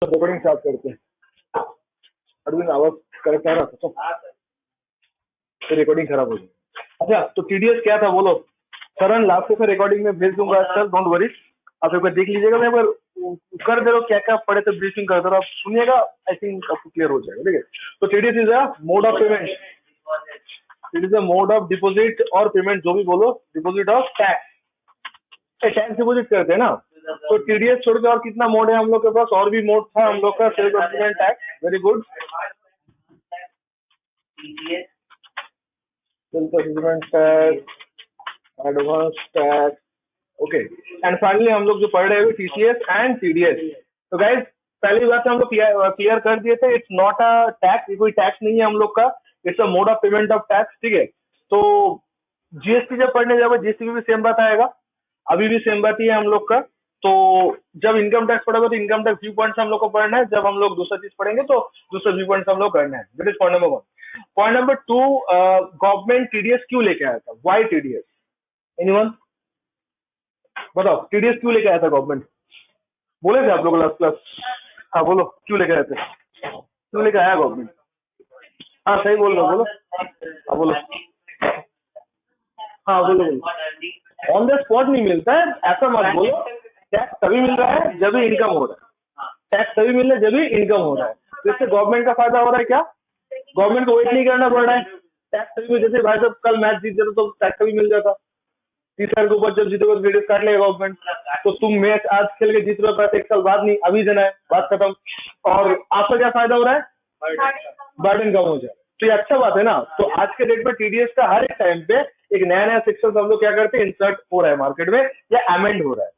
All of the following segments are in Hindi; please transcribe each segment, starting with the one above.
रिकॉर्डिंग स्टार्ट करते हैं। अरविंद आवाज करेक्ट आ रहा था तो रिकॉर्डिंग खराब हो गई। अच्छा तो टीडीएस क्या था बोलो। सरन लास्ट से रिकॉर्डिंग में भेज दूंगा सर, डोंट वरी। आप एक बार देख लीजिएगा, मैं एक बार कर दे रहा हूँ क्या क्या पढ़े तो ब्रीफिंग कर दे रहा हूँ, आप सुनिएगा, आई थिंक आपको क्लियर हो जाएगा। ठीक है, तो TDS is a mode of payment, it is a mode of deposit और पेमेंट, जो भी बोलो, deposit of tax. Tax deposit करते हैं ना, तो टीडीएस छोड़ के और कितना मोड है हम लोग के पास, और भी मोड था हम लोग का, self assessment tax, very good, self assessment tax, advance tax, okay, and finally हम लोग जो पढ़ रहे हैं टीसीएस एंड टीडीएस। तो गाइस पहली बात हम लोग क्लियर कर दिए थे, इट्स नॉट अ टैक्स, ये कोई टैक्स नहीं है हम लोग का, it's a mode of payment of tax. ठीक है, तो जीएसटी जब पढ़ने जाओगे जीएसटी में भी सेम बात आएगा, अभी भी सेम बात ही है हम लोग का। तो जब इनकम टैक्स पढ़ोगे तो इनकम टैक्स व्यू पॉइंट हम लोग को पढ़ना है, जब हम लोग दूसरा चीज पढ़ेंगे तो दूसरा व्यू पॉइंट हम लोग करना है। That is point number 1। Point number 2, government TDS क्यों लेके आया था, व्हाई टीडीएस, एनीवन बताओ, टीडीएस क्यों लेके आया था गवर्नमेंट, बोले थे आप लोग लास्ट क्लास, हाँ बोलो क्यों लेके आए थे, क्यों लेके आया गवर्नमेंट, हाँ सही बोल रहे हो, बोलो, हाँ बोलो, हाँ बोलो बोलो, ऑन द स्पॉट नहीं मिलता है ऐसा मत बोलो, टैक्स तभी मिल रहा है जब भी इनकम हो रहा है, टैक्स तभी मिल रहा है जब भी इनकम हो रहा है, तो इससे गवर्नमेंट का फायदा हो रहा है क्या, गवर्नमेंट को वेट नहीं करना पड़ रहा है, टैक्स तभी, जैसे भाई साहब कल मैच जीत जाता तो टैक्स तभी मिल जाता, 30 साल के ऊपर जब जीतोगे तो टीडीएस काट लेगा गवर्नमेंट, तो तुम मैच आज खेल के जीत रहे हो, पैसे 1 साल बाद नहीं अभी देना है, बात खत्म, और आपका क्या फायदा हो रहा है, बर्डन कम हो जाए, तो ये अच्छा बात है ना। तो आज के डेट में टीडीएस का हर एक टाइम पे एक नया नया सेक्शन हम लोग क्या करते हैं, इंसर्ट हो रहा है मार्केट में या अमेंड हो रहा है।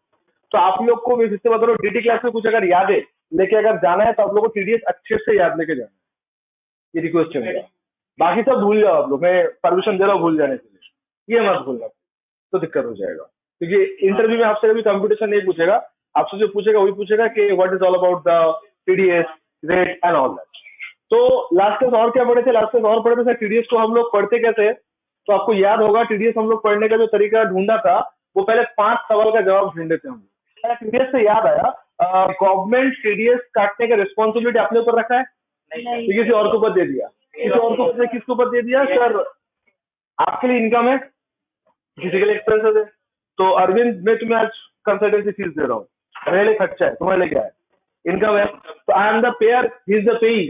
तो आप लोग को मैं फिर से बता रहा हूँ, डीटी क्लास में कुछ अगर याद है लेके अगर जाना है तो आप लोग को टीडीएस अच्छे से याद लेके जाना है, ये रिक्वेस्ट है, बाकी सब भूल जाओ आप लोग, मैं परमिशन दे रहा हूँ भूल जाने के लिए, ये मत भूलना तो दिक्कत हो जाएगा, क्योंकि इंटरव्यू में आपसे कभी कंपटीशन नहीं पूछेगा, आपसे जो पूछेगा वही पूछेगा कि what is all about the TDS rate and all that. तो लास्ट क्लास और क्या पढ़े थे, लास्ट क्लास और पढ़े थे टीडीएस को हम लोग पढ़ते कैसे, तो आपको याद होगा टीडीएस हम लोग पढ़ने का जो तरीका ढूंढा था, वो पहले 5 सवाल का जवाब ढूंढे थे हम लोग। टीडीएस से याद आया, गवर्नमेंट टीडीएस काटने का रिस्पॉन्सिबिलिटी अपने ऊपर रखा है, तो किसी और के ऊपर दे दिया, किसी और को किसके ऊपर दे दिया सर, आपके लिए इनकम है, किसी के लिए एक्सपेंसेस है, तो अरविंद मैं तुम्हें आज कंसल्टेंसी फीस दे रहा हूँ, मेरे लिए खर्चा है, तुम्हारे लिए क्या है, इनकम है, तो I am the pair, he is the पेई,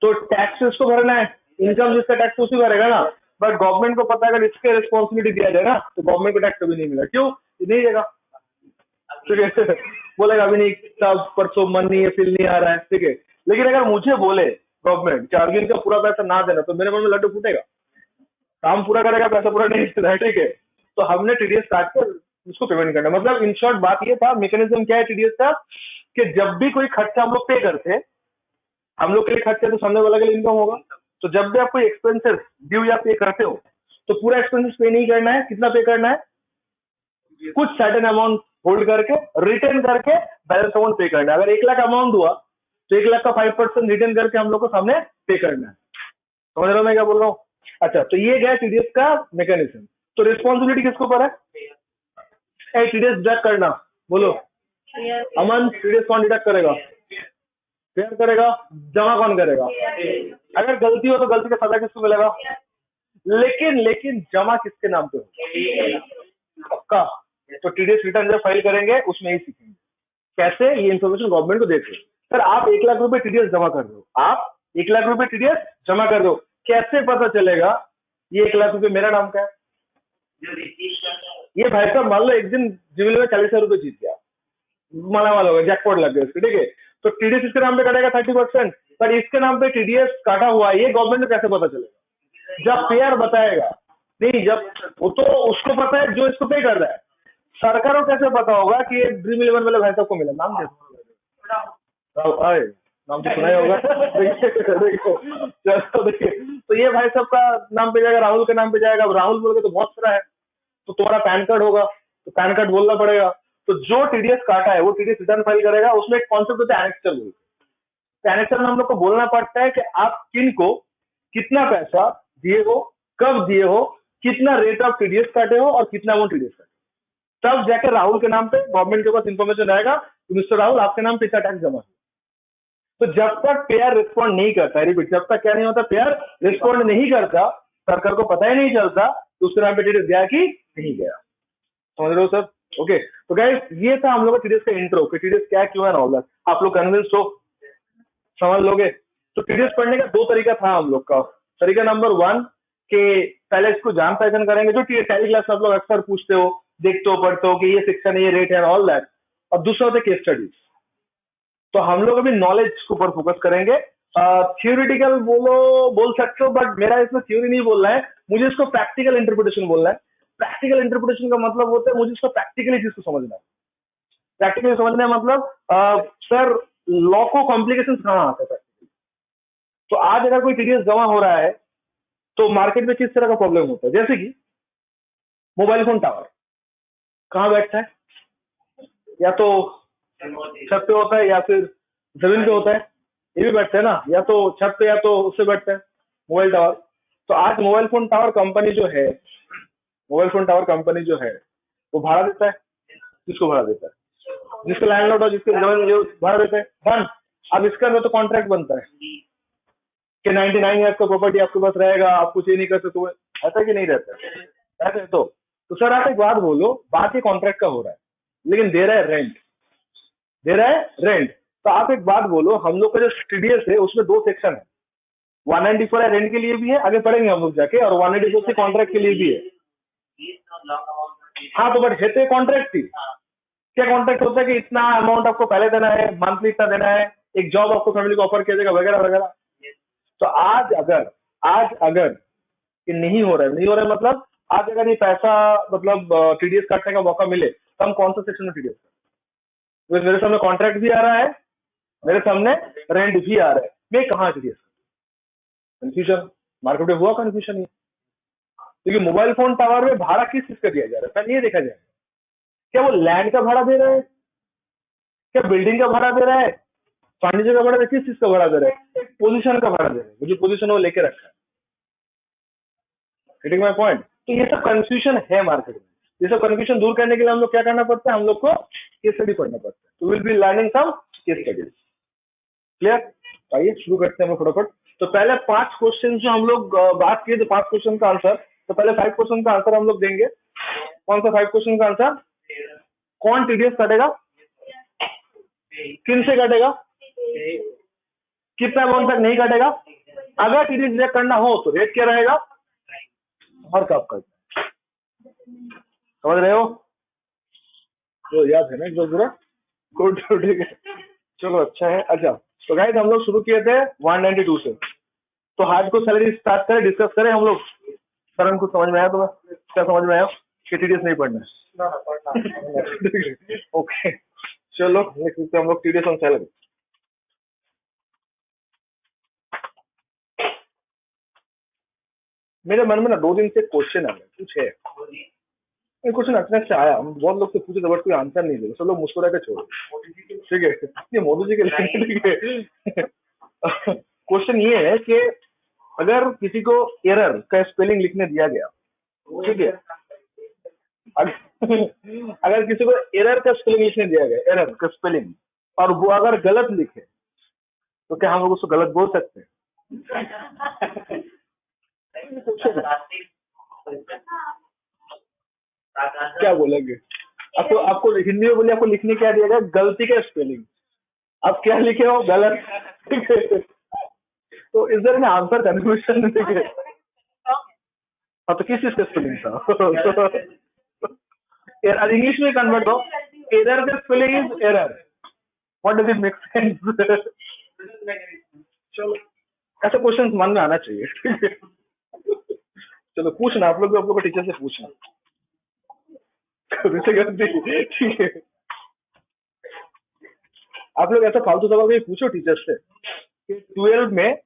तो टैक्स इसको भरना है, इनकम जिसका टैक्स उसी भरेगा ना, बट गवर्नमेंट को पता है अगर इसके रिस्पॉन्सिबिलिटी दिया जाएगा तो गवर्नमेंट को टैक्स कभी नहीं मिला, क्यों नहीं देगा, ठीक है, बोलेगा अभी नहीं, सब परसों मन नहीं है, फील नहीं आ रहा है, ठीक है, लेकिन अगर मुझे बोले गवर्नमेंट कि अरविंद का पूरा पैसा ना देना, तो मेरे मन में लड्डू फूटेगा, काम पूरा करेगा पैसा पूरा नहीं देता है, ठीक है, तो हमने टीडीएस काट कर उसको पेमेंट करना, मतलब इन शॉर्ट बात ये था, मैकेनिज्म क्या है टीडीएस का, कि जब भी कोई खर्चा हम लोग पे करते हैं, हम लोग के लिए खर्चा तो सामने वाला के लिए इनकम होगा, तो जब भी आप कोई एक्सपेंसेस ड्यू या पे करते हो तो पूरा एक्सपेंसेस पे नहीं करना है, कितना पे करना है, कुछ सर्टेन अमाउंट होल्ड करके रिटर्न करके बैलेंस अमाउंट पे करना है, अगर 1 लाख अमाउंट हुआ तो 1 लाख का 5% रिटर्न करके हम लोग को सामने पे करना है, समझ रहे हो मैं क्या बोल रहा हूँ। अच्छा तो ये गया टीडीएस का मैकेनिज्म, तो रिस्पॉन्सिबिलिटी किसके ऊपर है, टीडीएस डिडक्ट करना, बोलो अमन, टीडीएस कौन डिडक्ट करेगा, पेयर करेगा, जमा कौन करेगा, अगर गलती हो तो गलती का सजा किसको मिलेगा, लेकिन जमा किसके नाम पे हो, पक्का, तो टीडीएस रिटर्न जब फाइल करेंगे उसमें ही सीखेंगे कैसे, ये इन्फॉर्मेशन गवर्नमेंट को देते। सर आप 1 लाख रुपए टीडीएस जमा कर दो, आप 1 लाख रुपए टीडीएस जमा कर दो, कैसे पता चलेगा ये 1 लाख रुपए मेरा नाम का है, ये भाई साहब मान लो एक दिन जिमिल में 40,000 रुपए जीत गया, माला होगा, जैकपॉट लग गया इसके, ठीक है, तो टीडीएस इसके नाम पे कटेगा 30%, पर इसके नाम पे टीडीएस काटा हुआ है, ये गवर्नमेंट को कैसे पता चलेगा, जब पेयर बताएगा, नहीं जब वो तो उसको पता है जो इसको पे कर रहा है, सरकार को कैसे पता होगा कि ये ड्रीम 11 वाले भाई साहब को मिला, नाम नाम तो सुना ही होगा, देखिए तो ये भाई साहब का नाम पे जाएगा, राहुल के नाम पे जाएगा, राहुल बोल के तो बहुत सारा है, तो तुम्हारा पैन कार्ड होगा तो पैन कार्ड बोलना पड़ेगा, तो जो टीडीएस काटा है वो टीडीएस रिटर्न फाइल करेगा, उसमें एक कॉन्सेप्ट होता है एनेक्चर बोलते, एनेक्चर में हम लोग को बोलना पड़ता है कि आप किन को कितना पैसा दिए हो, कब दिए हो, कितना रेट ऑफ टीडीएस काटे हो और कितना अमाउंट टीडीएस काटे, तब जाकर राहुल के नाम पे गवर्नमेंट के पास इंफॉर्मेशन आएगा, मिस्टर राहुल आपके नाम पे इतना टैक्स जमा है, तो जब तक पेयर रिस्पॉन्ड नहीं करता, रिपीट, जब तक क्या नहीं होता, पेयर रिस्पॉन्ड नहीं करता, सरकार को पता ही नहीं चलता तो उसके नाम पे टीडीएस गया कि नहीं गया। समझ रहे हो सर? ओके, तो गाइस ये था हम लोग का टीडीएस का इंट्रो कि टीडीएस क्या, क्यों एंड ऑल दैट। आप लोग कन्विंस हो, समझ लोगे? तो टीडीएस पढ़ने का दो तरीका था हम लोग का। तरीका नंबर 1 कि पहले इसको जान पहचान करेंगे, जो टैली क्लास में आप लोग अक्सर पूछते हो, देखते हो, पढ़ते हो कि ये सेक्शन है, ये रेट है, ऑल दैट। और दूसरा होता है केस स्टडीज। तो हम लोग अभी नॉलेज के ऊपर फोकस करेंगे। थियोरिटिकल बोल सकते हो, बट मेरा इसमें थ्योरी नहीं बोलना है, मुझे इसको प्रैक्टिकल इंटरप्रिटेशन बोलना है। प्रैक्टिकल इंटरप्रिटेशन का मतलब होता है मुझे इसको प्रैक्टिकली चीज को समझना है। प्रैक्टिकली समझना है मतलब सर लॉ को कॉम्प्लिकेशन कहाँ आते हैं। तो आज अगर कोई टीडीएस जमा हो रहा है तो मार्केट में किस तरह का प्रॉब्लम होता है, जैसे कि मोबाइल फोन टावर कहाँ बैठता है, या तो छत पे होता है या फिर जमीन पे होता है, ये भी बैठता है ना, या तो छत पे या तो उससे बैठता है मोबाइल टावर। तो आज मोबाइल फोन टावर कंपनी जो है, मोबाइल फोन टावर कंपनी जो है वो भाड़ा देता है। किसको भाड़ा देता है? जिसका लैंडलॉर्ड हो, जिसके जमीन जो भाड़ा देता है, डन। अब इसका अंदर तो कॉन्ट्रैक्ट बनता है कि 99 ईयर्स का प्रॉपर्टी आपके पास रहेगा, आप कुछ ये नहीं कर सकते, ऐसा कि नहीं रहता है? ऐसा है। तो सर आप एक बात बोलो, बात ये कॉन्ट्रैक्ट का हो रहा है लेकिन दे रहा है रेंट, दे रहा है रेंट। तो आप एक बात बोलो, हम लोग का जो टीडीएस है उसमें दो सेक्शन है, 194 है रेंट के लिए भी है, आगे पढ़ेंगे हम लोग जाके, और 184 से कॉन्ट्रैक्ट के लिए भी है। हाँ तो बट है तो कॉन्ट्रैक्ट ही। क्या कॉन्ट्रैक्ट होता है कि इतना अमाउंट आपको पहले देना है, मंथली इतना देना है, एक जॉब आपको फैमिली को ऑफर किया जाएगा, वगैरह वगैरह। तो आज अगर ये नहीं हो रहा है मतलब आज अगर ये पैसा मतलब टीडीएस काटने का मौका मिले तो हम कौन सा सेक्शन में टीडीएस करें? मेरे सामने कॉन्ट्रैक्ट भी आ रहा है, मेरे सामने रेंट भी आ रहा है, मैं कहाँ टीडीएस? कंफ्यूजन, मार्केट में हुआ कंफ्यूजन। ये क्योंकि मोबाइल फोन टावर में भाड़ा किस चीज का दिया जा रहा है पहले ये देखा जाए। क्या वो लैंड का भाड़ा दे रहा है, क्या बिल्डिंग का भाड़ा दे रहा है, फर्नीचर का भाड़ा, किस चीज का भाड़ा दे रहा है? पोजीशन का भाड़ा दे रहा है, जो पोजीशन वो लेके रखा है। Getting my point? तो ये सब कंफ्यूजन है मार्केट में। ये सब कंफ्यूजन दूर करने के लिए हम लोग क्या करना पड़ता है, हम लोग को केस स्टडी पढ़ना पड़ता है। तो will be learning some case studies. Clear? आइए शुरू करते हैं हम लोग फटाफट। तो पहले 5 क्वेश्चन जो हम लोग बात किए थे, 5 क्वेश्चन का आंसर। तो पहले 5 क्वेश्चन का आंसर हम लोग देंगे। कौन सा 5 क्वेश्चन का आंसर? कौन टीडीएस काटेगा, किन से काटेगा, कितना अमाउंट तक नहीं काटेगा, अगर टीडीएस रिजेक्ट करना हो तो रेट क्या रहेगा, और कब कर, समझ रहे हो? तो याद है ना एकदम पूरा? गुड, ठीक है, चलो अच्छा है। अच्छा तो गाइस हम लोग शुरू किए थे 192 से। तो हार्ड को सैलरी स्टार्ट करें, डिस्कस करें हम लोग। सर हमको समझ में आया, तुम्हें क्या समझ में आया कि टीडीएस नहीं पढ़ना है? ओके चलो नेक्स्ट हम लोग टीडीएस ऑन सैलरी। मेरे मन में ना 2 दिन से क्वेश्चन आ रहा है, कुछ है क्वेश्चन अचानक से आया, हम बहुत लोग से पूछे तो बट कोई आंसर नहीं दे, सब लोग मुस्कुरा के छोड़, ठीक है? ये मोदी जी के ठीक है। क्वेश्चन ये है कि अगर किसी को एरर का स्पेलिंग लिखने दिया गया, ठीक है, अगर किसी को एरर का स्पेलिंग लिखने दिया गया, एरर का स्पेलिंग, और वो अगर गलत लिखे तो क्या हम लोग उसको गलत बोल सकते हैं? क्या बोलेंगे? आपको हिंदी में बोलिए, आपको लिखने क्या दिया गया, गलती का स्पेलिंग, आप क्या लिखे हो, गलत, ठीक है? तो इस तरह में आंसर कन्फ्यूजन, ठीक है? हाँ तो किस चीज का स्पेलिंग था? इंग्लिश में कन्वर्ट हो, एरर का spelling is error, what does it make sense? चलो ऐसा क्वेश्चन मन में आना चाहिए, ठीक है? चलो पूछना, आप लोग भी आप लोग टीचर से पूछना, ठीक है? आप लोग ऐसा फालतू सवाल भी पूछो टीचर से कि 12 में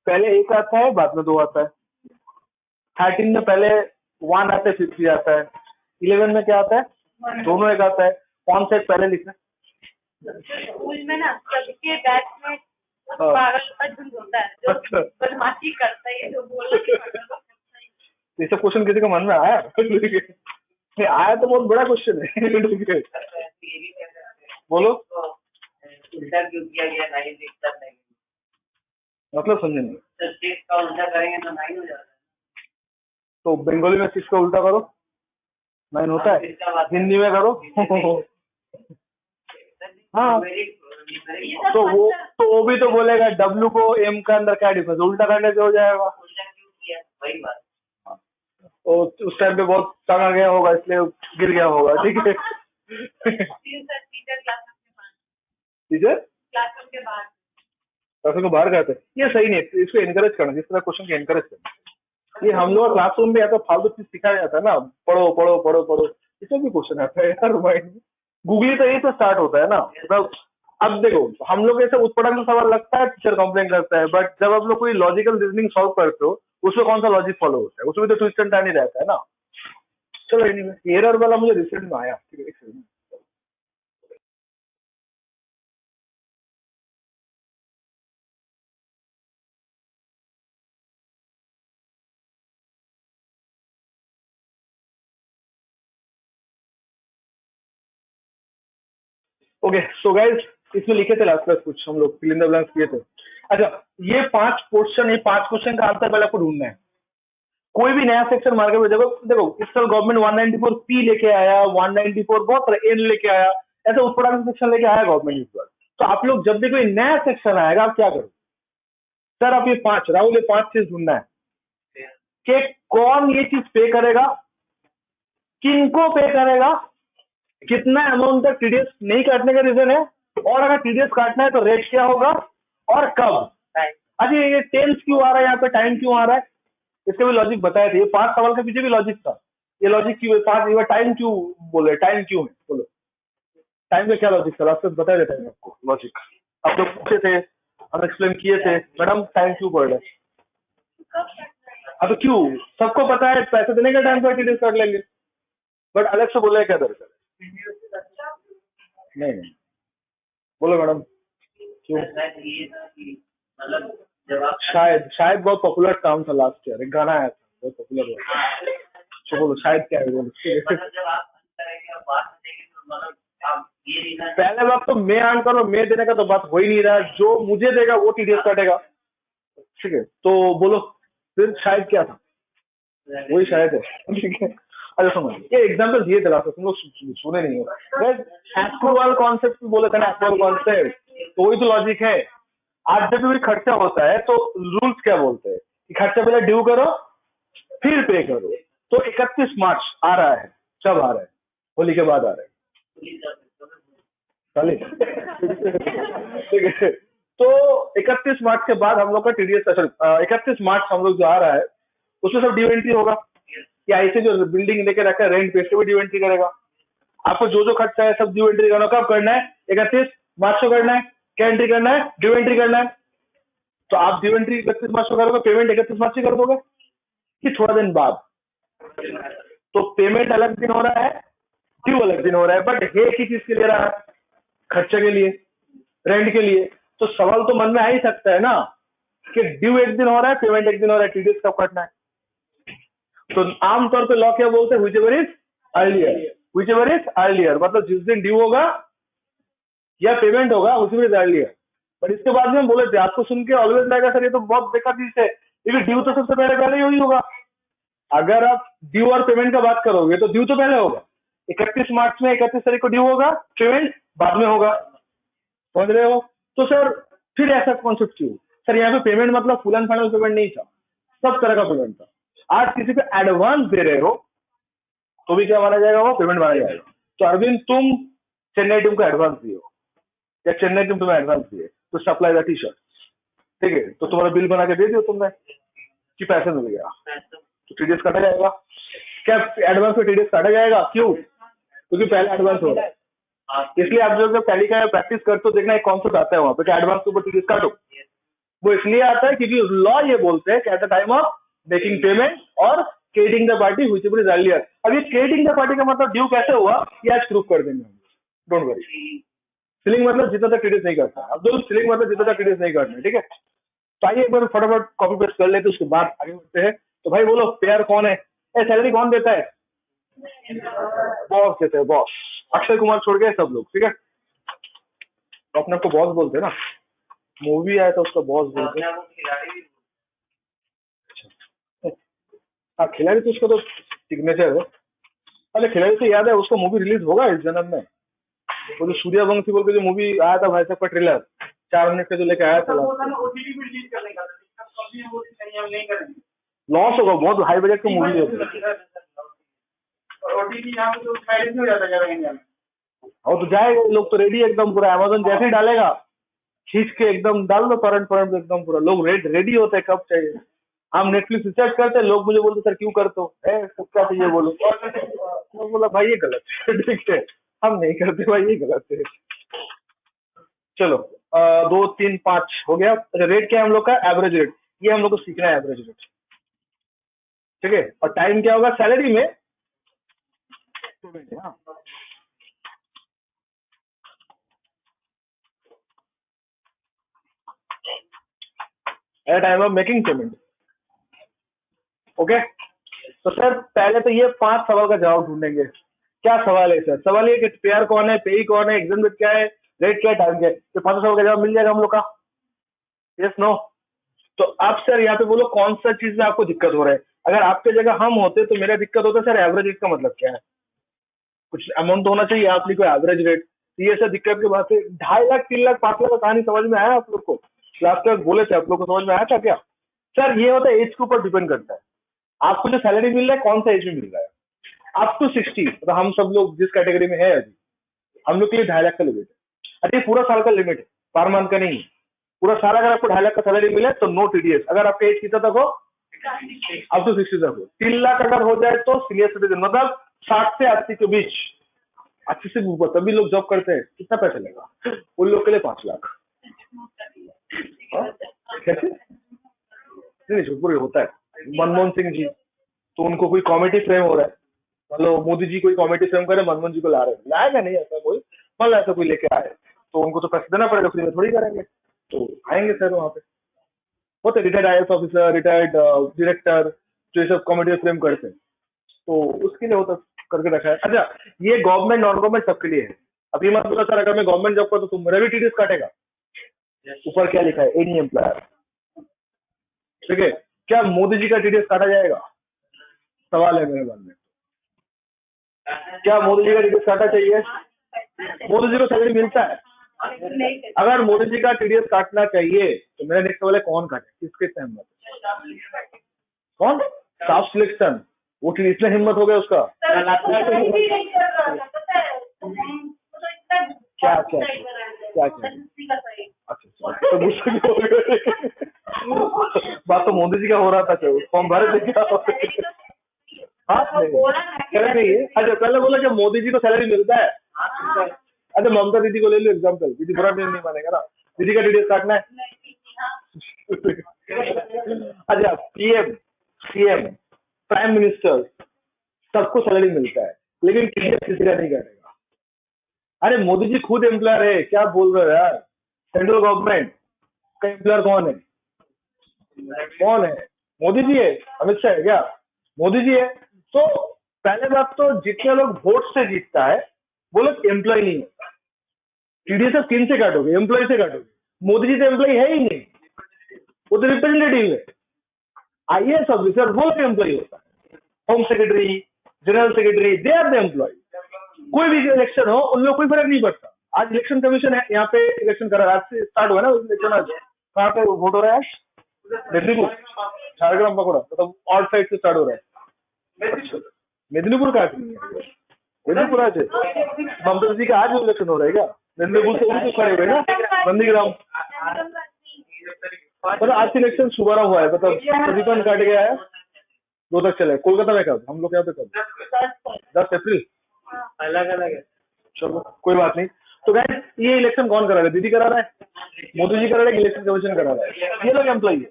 पहले 1 आता है बाद में 2 आता है, 13 में पहले 1 आता है फिर 3 आता है, 11 में क्या आता है, दोनों एक आता है, कौन सा एक पहले लिखना? स्कूल में ना सबके बैच में पागल होता है जो बदमाशी करता है, जो बोलना ये सब क्वेश्चन किसी का मन में आया? नहीं आया तो बहुत बड़ा क्वेश्चन है। बोलो इंटरव्यू किया गया नहीं, मतलब समझे नहीं। तो 6 का उल्टा करेंगे तो 9 हो जाता है। तो बंगाली में 6 का उल्टा करो, 9 होता है, हिंदी में करो। हाँ, तो वो भी तो बोलेगा W को M का अंदर क्या डिफरेंस, उल्टा करने से हो जाएगा। उल्टा क्यों किया, वही बात। तो उस टाइम पे बहुत तंग आ गया होगा, इसलिए गिर गया होगा। ठीक है। टीचर टीचर क्लासरूम के बाहर क्लासरूम को बाहर करते, ये सही नहीं है, इसको एनकरेज करना, जिस तरह क्वेश्चन को एनकरेज करना। ये हम लोग क्लासरूम में या तो फालतू चीज सिखाया जाता है ना, पढ़ो पढ़ो पढ़ो पढ़ो, इसमें भी क्वेश्चन आता है यार माइंड में। गूगली तो यही तो स्टार्ट होता है ना, मतलब अब देखो हम लोग ऐसे उत्पटांग का सवाल लगता है, टीचर कंप्लेन करता है, बट जब आप लोग कोई लॉजिकल रीजनिंग सॉल्व करते हो, उसमें कौन सा लॉजिक फॉलो होता है, उसमें तो ट्विस्ट एंड टर्न ही रहता है ना। चलो एनीवे, एरर वाला मुझे रिसेंट में आया। ठीक है, एक सेकंड। ओके सो गाइस, इसमें लिखे थे लास्ट क्लास कुछ हम लोग फिल इन द ब्लैंक्स किए थे। अच्छा, ये 5 क्वेश्चन, ये 5 क्वेश्चन का आंसर पहले आपको ढूंढना है। कोई भी नया सेक्शन मार्केट में देखो देखो, इस साल गवर्नमेंट 194 पी लेके आया, 194 बहुत सारे एन लेके आया, ऐसे उत्पटांग सेक्शन लेके आया गवर्नमेंट इस बार। तो आप लोग जब भी कोई नया सेक्शन आएगा, आप क्या करो सर, आप ये 5 राहुल, ये 5 चीज ढूंढना है कि कौन ये चीज पे करेगा, किनको पे करेगा, कितना अमाउंट तक टीडीएस नहीं काटने का रीजन है, और अगर टीडीएस काटना है तो रेट क्या होगा और कब। अरे ये टेंस क्यों आ रहा है यहाँ पे, टाइम क्यों आ रहा है, इसके भी लॉजिक बताए थे। ये 5 सवाल के पीछे भी लॉजिक था, ये लॉजिक क्यों है, 5 ये टाइम क्यों बोले, टाइम क्यों है, बोलो टाइम का क्या लॉजिक था, लास्ट में बताया था आपको लॉजिक, आप लोग पूछे थे, हम एक्सप्लेन किए थे मैडम टाइम क्यों बढ़ रहा है। हाँ तो क्यों, सबको पता है पैसे देने का टाइम पर टीडीएस काट लेंगे, बट अलग से बोला है क्या दरकार है। नहीं बोलो मैडम क्यों। मतलब जब आप शायद बहुत पॉपुलर काम था लास्ट ईयर, एक गाना आया था बहुत पॉपुलर हुआ, तो बोलो शायद क्या है, बोलो। मतलब जब आप करेंगे और बात करेंगे तो मतलब आप ये रीजन, पहले बात तो मैं आन करो, मैं देने का तो बात हो ही नहीं रहा है, जो मुझे देगा वो टीडीएस काटेगा। ठीक है, तो बोलो फिर शायद क्या था, वही शायद है। ठीक है, अच्छा समझ, ये एग्जाम्पल दिए थे लास्ट, तुम लोग सुने नहीं हो। एक्चुअल कॉन्सेप्ट बोले थे ना, एक्चुअल कॉन्सेप्ट, तो वही तो लॉजिक है। आज जब भी खर्चा होता है तो रूल्स क्या बोलते हैं कि खर्चा पहले ड्यू करो फिर पे करो। तो 31 मार्च आ रहा है, कब आ रहा है, होली के बाद आ रहा है, ठीक है। तो 31 मार्च के बाद हम लोग का टीडीएस सेशन, 31 मार्च हम लोग जो आ रहा है उसमें सब ड्यू एंट्री होगा, या ऐसे जो बिल्डिंग लेके रखा है रेंट पे, इसके भी ड्यू एंट्री करेगा। आपको जो जो खर्चा है सब ड्यू एंट्री करना, कब करना है, 31 मार्च को करना है, क्या एंट्री करना है, ड्यू एंट्री करना है। तो आप ड्यू एंट्री 31 मार्च को करोगे, पेमेंट 31 मार्च ही कर दोगे कि थोड़ा दिन बाद। तो पेमेंट अलग दिन हो रहा है, ड्यू अलग दिन हो रहा है, बट है की चीज के लिए रहा है, खर्चे के लिए, रेंट के लिए। तो सवाल तो मन में आ ही सकता है ना कि ड्यू एक दिन हो रहा है, पेमेंट एक दिन हो रहा है, टीडीएस कब कटना है। तो आमतौर पे लॉ क्या बोलते हैं, whichever is earlier, whichever is earlier, मतलब जिस दिन ड्यू होगा या पेमेंट होगा उसी इज अर्लियर। बट इसके बाद में हम बोले थे, आपको सुन के ऑलवेज लगेगा सर ये तो बहुत बेकार चीज है, क्योंकि ड्यू तो सबसे पहले पहले ही होगा। अगर आप ड्यू और पेमेंट का बात करोगे तो ड्यू तो पहले होगा, 31 मार्च में 31 तारीख को ड्यू होगा, पेमेंट बाद में होगा, समझ रहे हो। तो सर फिर ऐसा कॉन्सेप्ट क्यों सर, यहाँ पे पेमेंट मतलब फुल एंड फाइनल पेमेंट नहीं था, सब तरह का पेमेंट था। आज किसी पे एडवांस दे रहे हो तो भी क्या माना जाएगा, वो पेमेंट माना जाएगा। तो अरविंद तुम चेन्नई टीम को एडवांस दिए हो, या चेन्नई टीम तुम्हें एडवांस दिए, तो सप्लाई द टी शर्ट, ठीक है, तो तुम्हारा बिल बना के दे दियो तुमने कि पैसे मिल गया, तो टीडीएस काटा जाएगा। क्या एडवांस में टीडीएस काटा जाएगा, क्यों, क्योंकि पहले एडवांस हो रहा है। इसलिए आप जब टैली का प्रैक्टिस करते हो, देखना एक कॉन्सेप्ट आता है वहां पे, एडवांस के ऊपर टीडीएस काटो। वो इसलिए आता है क्योंकि लॉ ये बोलते हैं कि at the time of making payment और crediting the party whichever is earlier. अब ये क्रेडिटिंग द पार्टी का मतलब ड्यू कैसे हुआ, ये आज प्रूफ कर देंगे हम, डोंट वरी। सीलिंग मतलब जितना तक टीडीएस नहीं करता, अब दो सीलिंग मतलब जितना तक टीडीएस नहीं करना, ठीक है। तो आइए एक बार फटाफट कॉपी पेस्ट कर लेते, उसके बाद आगे बढ़ते हैं। तो भाई बोलो पेयर कौन है, सैलरी कौन देता है, बॉस देते हैं, बॉस, अक्षय कुमार छोड़ के सब लोग, ठीक है। तो अपने आपको बॉस बोलते हैं ना, मूवी आया था उसका बॉस बोल के। अपने आप को खिलाड़ी भी हाँ खिलाड़ी तो उसका तो सिग्नेचर है। अरे खिलाड़ी तो याद है, उसका मूवी रिलीज होगा इस जन्म में। वो जो सूर्यवंशी बोल के जो मूवी आया था भाई साहब का ट्रेलर 4 मिनट का जो लेके आया था, ओटीटी भी रिलीज करने का था, कभी वो नहीं, हम नहीं करेंगे, लॉस होगा, बहुत हाई बजट का मूवी है। और ओटीटी यहाँ पे तो फायदे हो जाता है इंडिया में। और तो जाएगा, लोग तो रेडी एकदम पूरा, अमेज़न जैसे ही डालेगा खींच के एकदम डाल दो टॉरेंट एकदम पूरा, लोग रेडी होते हैं कब चाहिए। हम नेटफ्लिक्स रिसर्च करते हैं, लोग मुझे बोलते सर क्यों करते हो, सब क्या चाहिए बोलो। मैं बोला भाई ये गलत है, ठीक है हम नहीं करते भाई, ये गलत है। चलो 2 3 5 हो गया। रेट क्या है हम लोग का, एवरेज रेट, ये हम लोग को सीखना है एवरेज रेट, ठीक है। और टाइम क्या होगा सैलरी में, हाँ at time of making payment. Okay, तो सर पहले तो ये 5 सवाल का जवाब ढूंढेंगे। क्या सवाल है सर? सवाल ये कि पेयर कौन है, पेई कौन है, एग्जाम रेट क्या है, रेट क्या है, टाइम क्या है। तो 5 सवाल का जवाब मिल जाएगा हम लोग का, यस नो। तो आप सर यहाँ पे बोलो कौन सा चीज में आपको दिक्कत हो रहा है। अगर आपके जगह हम होते तो मेरा दिक्कत होता सर एवरेज रेट का मतलब क्या है, कुछ अमाउंट तो होना चाहिए आप लिखो एवरेज रेट। तो ये सब दिक्कत की बात है। 2.5 लाख 3 लाख 5 लाख का कहानी समझ में आया आप लोग को? लास्ट तक बोले थे, आप लोग को समझ में आया था क्या? सर ये होता है एज के ऊपर डिपेंड करता है, आपको जो सैलरी मिल रहा है कौन सा एज में मिल रहा है। अप टू 60, तो हम सब लोग जिस कैटेगरी में है अभी, हम लोग के लिए 2.5 लाख का लिमिट है। अरे पूरा साल का लिमिट है, पर मंथ का नहीं। पूरा साल अगर आपको 2.5 लाख का सैलरी मिले तो नो टीडीएस। अगर आपका एज कितना तक हो, अप टू 60 तक हो। 3 लाख अगर हो जाए तो सीनियर सिटीजन, मतलब 60 से 80 के बीच, 80 से ऊपर तभी लोग जॉब करते हैं। कितना पैसा लेगा उन लोग के लिए? 5 लाख। कैसे नहीं, जोधपुर होता है। मनमोहन सिंह जी, तो उनको कोई कॉमेडी फ्रेम हो रहा है, मतलब मोदी जी कोई कॉमेडी फ्रेम करे, मनमोहन जी को ला रहे हैं, लाएगा नहीं ऐसा कोई, मान लो ऐसा कोई लेके आए तो उनको तो पैसे देना पड़ेगा, फ्री में थोड़ी करेंगे। तो आएंगे सर वहाँ पे, होते retired IAS officer, retired director, जो ये सब कॉमेडी फ्रेम करते हैं, तो उसके लिए होता करके रखा है। अच्छा, ये गवर्नमेंट नॉन गवर्नमेंट सबके लिए है। अभी मत बोला सर अगर मैं गवर्नमेंट जॉब करता तो मेरा भी टीडीएस काटेगा। ऊपर क्या लिखा है, एनी एम्प्लॉयर, ठीक है। क्या मोदी जी का टीडीएस काटा जाएगा? सवाल है मेरे मन में। क्या मोदी जी का टीडीएस काटा चाहिए? मोदी जी को सैलरी मिलता है। अगर मोदी जी का टीडीएस काटना चाहिए तो मेरा नेक्स्ट सवाल है कौन काटे, किसके सहमत? कौन? Staff selection. वो इसमें हिम्मत हो गया उसका। क्या क्या क्या क्या? अच्छा, तो मुझसे क्यों हो गया? बात तो मोदी जी का हो रहा था, क्या फॉर्म भरे थे क्या? हाँ नहीं है। अच्छा, पहले बोला कि मोदी जी को सैलरी मिलता है। अच्छा, ममता दीदी को ले लो एग्जाम्पल, दीदी बुरा नहीं मानेगा ना, दीदी का टीडीएस काटना है। अच्छा, PM, CM, प्राइम मिनिस्टर, सबको सैलरी मिलता है, लेकिन टीडीएस किसी का नहीं काटेगा। अरे मोदी जी खुद एम्प्लॉयर है, क्या बोल रहे हो यार? सेंट्रल गवर्नमेंट का एम्प्लॉयर कौन है? कौन है? मोदी जी है? अमित शाह है क्या? मोदी जी है। तो पहले बात तो जितने लोग वोट से जीतता है वो लोग एम्प्लॉय नहीं होता। टीडीएस आप किन से काटोगे? एम्प्लॉय से काटोगे। मोदी जी तो एम्प्लॉय है ही नहीं, वो तो रिप्रेजेंटेटिव है। IAS ऑफिसर वो तो एम्प्लॉय होता है, home secretary, general secretary, they are the employ. कोई भी इलेक्शन हो उन लोग कोई फर्क नहीं पड़ता। आज इलेक्शन कमीशन है, यहाँ पे इलेक्शन करा, आज से स्टार्ट हुआ ना इलेक्शन। आज कहाँ पे वोट हो रहा है? आज मेदिनीपुर, झारग्राम पकड़ा, मतलब ऑल साइड से स्टार्ट हो रहा है। मेदिनीपुर का मेदिनीपुर आज ममता जी का आज इलेक्शन हो रहा है क्या? मेदिनीपुर से उनके खड़े हुए ना नंदीग्राम, मतलब आज इलेक्शन सुबह हुआ है, मतलब रिबन काट गया है, 2 तक चले। कोलकाता में कब? हम लोग यहाँ पे कब? 10 अप्रैल, अलग अलग है। चलो कोई बात नहीं। तो गाइस ये इलेक्शन कौन करा रहा है? दीदी करा रहा है, मोदी जी करा रहा है, इलेक्शन कमीशन करा रहा है। ये लोग एम्प्लॉय है।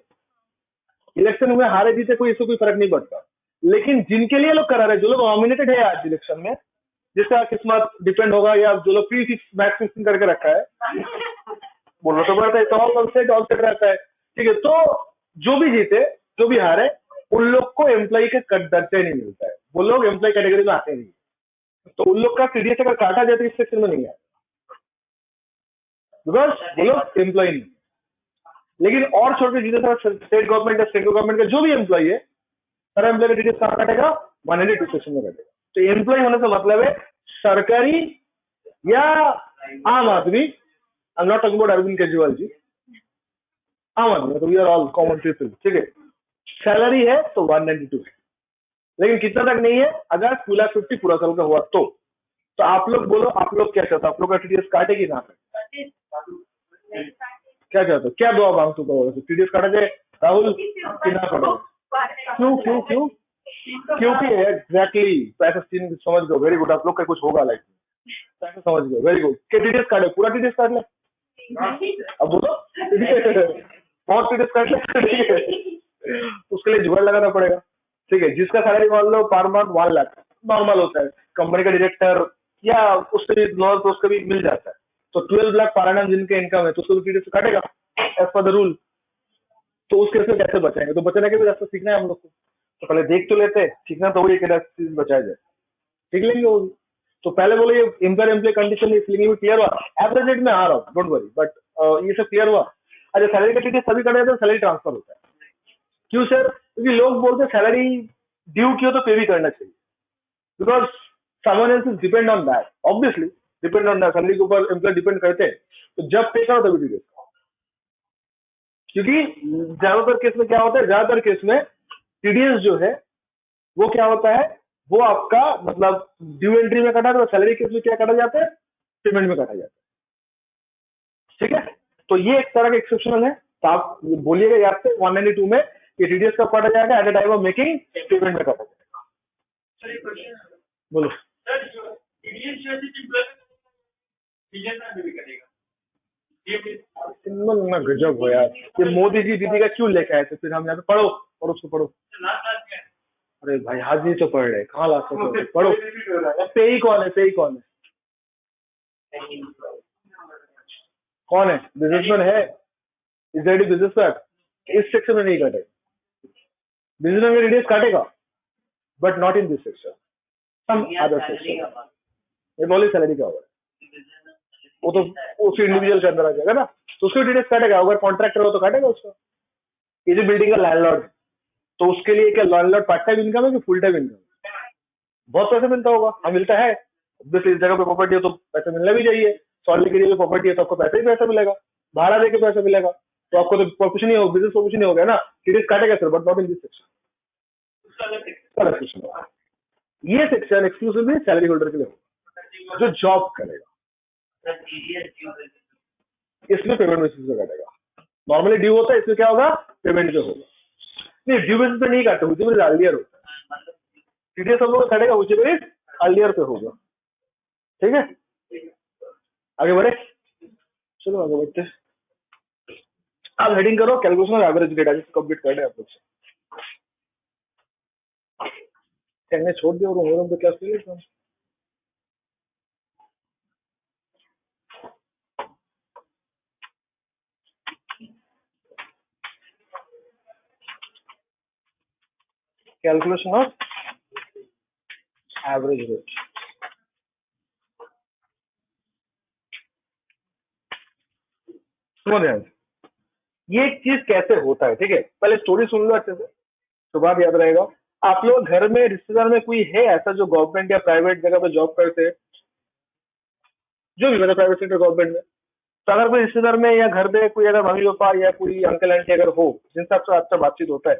इलेक्शन में हारे जीते कोई इससे कोई फर्क नहीं पड़ता, लेकिन जिनके लिए लोग करा रहे हैं, जो लोग नॉमिनेटेड है आज इलेक्शन में, जिसका किस्मत डिपेंड होगा, या जो लोग प्री मैच फिक्सिंग करके रखा है, बोलना तो पड़ता है, तो ऑल सेट रहता है, ठीक है। तो जो भी जीते जो भी हारे, उन लोग को एम्प्लॉय का दर्जा नहीं मिलता है, वो लोग एम्प्लॉय कैटेगरी में आते नहीं। तो उन लोग का टीडीएस अगर काटा जाए तो इस सेक्शन में नहीं आया, बिकॉज वो लोग एम्प्लॉय नहीं। लेकिन और छोड़ के जितने सारे स्टेट गवर्नमेंट या सेंट्रल गवर्नमेंट का जो भी एम्प्लॉय है, सारा एम्प्लॉय का टीडीएस कहाँ कटेगा? 192 सेक्शन में कटेगा। तो एम्प्लॉय होने से मतलब है सरकारी या आम आदमी, I am not talking about Arvind Kejriwal ji, आम आदमी, मतलब we are all common people, ठीक है। सैलरी है तो 192 है, लेकिन कितना तक नहीं है? अगर 2,50,000 पूरा साल का हुआ तो आप लोग बोलो, आप लोग क्या चाहते हो? आप लोग का टीडीएस काटेगी ना? क्या चाहते हो? क्या दुआ मांगते हो? टीडीएस काटा जाए राहुल कि ना काटा? क्यों क्यों क्यों? क्योंकि एग्जैक्टली पैसा सीन समझ गए, वेरी गुड। आप लोग का कुछ होगा लाइफ में, पैसा समझ गए, वेरी गुड। क्या टीडीएस काटे? पूरा टीडीएस काट ले, अब बोलो बहुत टीडीएस काट ले, उसके लिए जुगाड़ लगाना पड़ेगा, ठीक है। जिसका सैलरी मान लो पर मंथ 1 लाख नॉर्मल होता है, कंपनी का डायरेक्टर या उससे भी नॉर्मल तो उसका भी मिल जाता है, तो 12 लाख पर एनम जिनके इनकम है तो उसको टीडीएस काटेगा एज पर द रूल। तो उस केस में कैसे बचाएंगे? तो बचाने के भी रास्ता सीखना है हम लोग को, तो पहले देख तो लेते हैं, सीखना तो वही चीज बचाया जाए, सीख लेंगे वो। तो पहले बोलो ये एम्प्लॉयर एम्प्लॉय कंडीशन इसलिए क्लियर हुआ, एवरेज रेट में आ रहा हूँ, डोंट वरी, बट ये सब क्लियर हुआ। अच्छा, सैलरी का टीडीएस सभी कटेगा तो सैलरी ट्रांसफर होता है, क्यों सर? क्योंकि लोग बोलते हैं सैलरी ड्यू की हो तो पे भी करना चाहिए, because someone else is depend on that, obviously depend on that, salary के ऊपर एम्प्लॉय डिपेंड करते हैं, तो जब पे करो तभी टीडीएस। क्योंकि ज्यादातर केस में क्या होता है, ज्यादातर केस में टीडीएस जो है वो क्या होता है, वो आपका मतलब ड्यू एंट्री में कटा, तो सैलरी केस में क्या काटा जाता है? पेमेंट में काटा जाता है, ठीक है। तो ये एक तरह का एक्सेप्शनल है, तो आप बोलिएगा याद से 192 में ये टीडीएस कब काटा जाएगा? Eight the time of making payment में काटा जाएगा। बोलो ना, गजब हो यार, ये मोदी जी दीदी का क्यों लेके आए थे? फिर हम यहाँ पे पढ़ो और उसको पढ़ो। अरे भाई हाजी तो पढ़ रहे, कहाँ लास्ट में पढ़ो। पे ही कौन है? पे ही कौन है? कौन है? बिजनेसमैन है, इज रेडी बिजनेसमैन, इस सेक्शन में नहीं काटेगा, बिजनेसमैन में टीडीएस काटेगा, but not in this section, some other section. ये बोली सैलरी का होगा, वो तो उस इंडिविजुअल के अंदर आ जाएगा ना, तो उसको टीडीएस काटेगा। अगर कॉन्ट्रैक्टर हो तो काटेगा उसका। ये जो बिल्डिंग का लैंडलॉर्ड, तो उसके लिए क्या लैंडलॉर्ड पार्ट टाइम इनकम है कि फुल टाइम इनकम? बहुत पैसा मिलता होगा, हाँ मिलता है, ऑब्वियसली इस जगह पे प्रॉपर्टी हो तो पैसा मिलना भी चाहिए, सॉलिड के लिए प्रॉपर्टी है तो आपको पैसा ही पैसा मिलेगा, भाड़ा देके पैसा मिलेगा, तो आपको तो प्रोफेशन ही हो, बिजनेस प्रोफेशन ही हो गया ना, टीडीएस काटेगा sir, but not in this section. ये सेक्शन एक्सक्लूसिवली सैलरी होल्डर के लिए होगा, जो जॉब करेगा, इसमें पेमेंट बेसिस पे काटेगा। नॉर्मली ड्यू होता है, इसमें क्या होगा? पेमेंट पे होगा। नहीं, ड्यू बेसिस पे नहीं काटते, उसी में अर्लियर होता है, टीडीएस हम लोग काटेगा उसी में अर्लियर पे होगा, ठीक है। आगे बढ़े, चलो आगे बढ़ते। आप हेडिंग करो कैलकुलेशन ऑफ एवरेज डेटा, जिसको कंप्लीट कर रहे हैं आप लोग से। कहने छोड़ दिया और पे क्या चाहिए? कैलकुलेशन ऑफ एवरेज रेट, सुनो ध्यान से, ये चीज कैसे होता है, ठीक है। पहले स्टोरी सुन लो अच्छे से, तो बात याद रहेगा। आप लोग घर में रिश्तेदार में कोई है ऐसा जो गवर्नमेंट या प्राइवेट जगह पे जॉब करते हैं, जो भी मतलब प्राइवेट सेक्टर गवर्नमेंट में, तो अगर कोई रिश्तेदार में या घर में कोई अगर मम्मी पापा या कोई अंकल आंटी अगर हो जिनसे आपसे अच्छा बातचीत होता है,